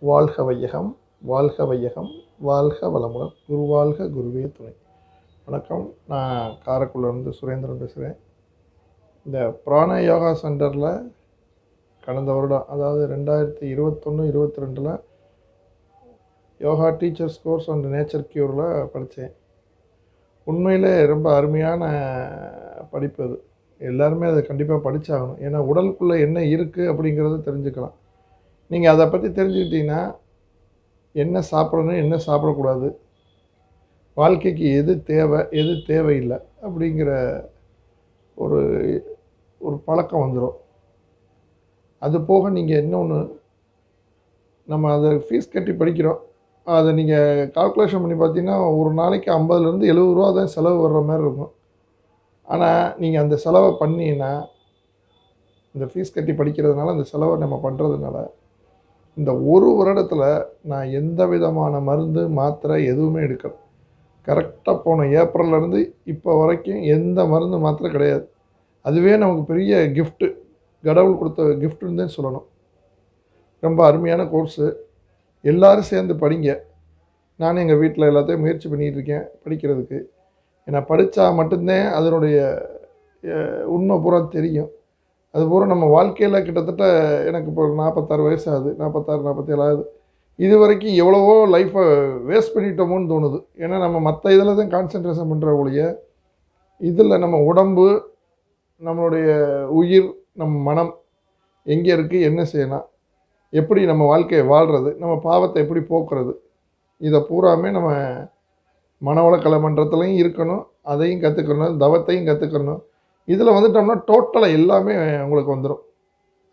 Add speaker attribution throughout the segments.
Speaker 1: வாழ்க வையகம், வாழ்க வையகம், வாழ்க வளமுடன், குருவாழ்க குருவே துணை. வணக்கம், நான் காரைக்குடியிலேருந்து சுரேந்திரன் பேசுகிறேன். இந்த பிராண யோகா சென்டரில் கடந்த வருடம், அதாவது 2021-22 yoga teachers course and nature க்யூரில் படித்தேன். உண்மையிலே ரொம்ப அருமையான படிப்பு அது. எல்லாருமே அதை கண்டிப்பாக படித்தாகணும். ஏன்னா உடலுக்குள்ளே என்ன இருக்குது அப்படிங்கிறத தெரிஞ்சுக்கலாம். நீங்கள் அதை பற்றி தெரிஞ்சுக்கிட்டிங்கன்னா என்ன சாப்பிடணும், என்ன சாப்பிடக்கூடாது, வாழ்க்கைக்கு எது தேவை, எது தேவையில்லை அப்படிங்கிற ஒரு ஒரு பழக்கம் வந்துடும். அது போக நீங்கள் இன்னொன்று, நம்ம அதை ஃபீஸ் கட்டி படிக்கிறோம். அதை நீங்கள் கால்குலேஷன் பண்ணி பார்த்தீங்கன்னா ஒரு நாளைக்கு 50லேருந்து 70 ரூபா தான் செலவு வர்ற மாதிரி இருக்கும். ஆனால் நீங்கள் அந்த செலவை பண்ணிங்கன்னா, இந்த ஃபீஸ் கட்டி படிக்கிறதுனால, அந்த செலவை நம்ம பண்ணுறதுனால, இந்த ஒரு வருடத்தில் நான் எந்த விதமான மருந்து மாத்திரை எதுவுமே எடுக்கலை. கரெக்டாக போன ஏப்ரல்லேருந்து இப்போ வரைக்கும் எந்த மருந்து மாத்திரை கிடையாது. அதுவே நமக்கு பெரிய கிஃப்ட்டு, கடவுள் கொடுத்த கிஃப்ட்டுன்னு தான் சொல்லணும். ரொம்ப அருமையான கோர்ஸு. எல்லோரும் சேர்ந்து படிங்க. நானும் எங்கள் வீட்டில் எல்லாத்தையும் முயற்சி பண்ணிகிட்ருக்கேன் படிக்கிறதுக்கு. ஏன்னா படித்தா மட்டும்தான் அதனுடைய உண்மை பூரா தெரியும். அதுபோல் நம்ம வாழ்க்கையில் கிட்டத்தட்ட எனக்கு இப்போ 46 வயசு ஆகுது, 46, 47 ஆகுது. இது வரைக்கும் எவ்வளவோ லைஃப்பை வேஸ்ட் பண்ணிட்டோமோன்னு தோணுது. ஏன்னா நம்ம மற்ற இதில் தான் கான்சன்ட்ரேஷன் பண்ணுற ஒழிய, இதில் நம்ம உடம்பு, நம்மளுடைய உயிர், நம்ம மனம் எங்கே இருக்குது, என்ன செய்யலாம், எப்படி நம்ம வாழ்க்கையை வாழ்கிறது, நம்ம பாவத்தை எப்படி போக்குறது, இதை பூராமே நம்ம மனவளக்கலை மன்றத்துலையும் இருக்கணும். அதையும் கற்றுக்கணும், தவத்தையும் கற்றுக்கணும். இதில் வந்துட்டோம்னா டோட்டலாக எல்லாமே உங்களுக்கு வந்துடும்.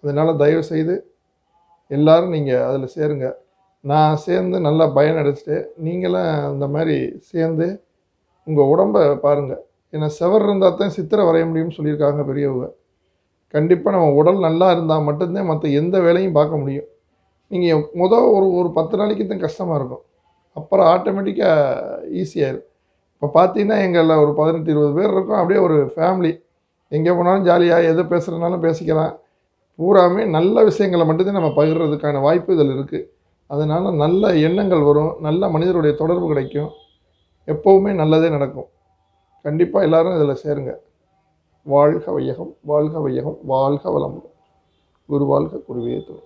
Speaker 1: அதனால் தயவுசெய்து எல்லோரும் நீங்கள் அதில் சேருங்க. நான் சேர்ந்து நல்லா பயனடைச்சிட்டு நீங்களும் அந்த மாதிரி சேர்ந்து உங்கள் உடம்பை பாருங்கள். ஏன்னா செவர் இருந்தால் தான் சித்திரை வரைய முடியும்னு சொல்லியிருக்காங்க பெரியவங்க. கண்டிப்பாக நம்ம உடல் நல்லா இருந்தால் மட்டும்தான் மற்ற எந்த வேலையும் பார்க்க முடியும். நீங்கள் ஒரு 10 நாளைக்கு தான் கஷ்டமாக இருக்கும், அப்புறம் ஆட்டோமேட்டிக்காக ஈஸியாகிடும். இப்போ பார்த்தீங்கன்னா எங்களில் ஒரு 18-20 பேர் இருக்கோம். அப்படியே ஒரு ஃபேமிலி. எங்கே போனாலும் ஜாலியாக எது பேசுகிறதுனாலும் பேசிக்கலாம். பூராமே நல்ல விஷயங்களை மட்டும்தான் நம்ம பகிர்றதுக்கான வாய்ப்பு இதில் இருக்குது. அதனால் நல்ல எண்ணங்கள் வரும், நல்ல மனிதருடைய தொடர்பு கிடைக்கும், எப்போவுமே நல்லதே நடக்கும். கண்டிப்பாக எல்லோரும் இதில் சேருங்க. வாழ்க வையகம், வாழ்க வையகம், வாழ்க வளமுடன். குருவாழ்க குருவே துணை.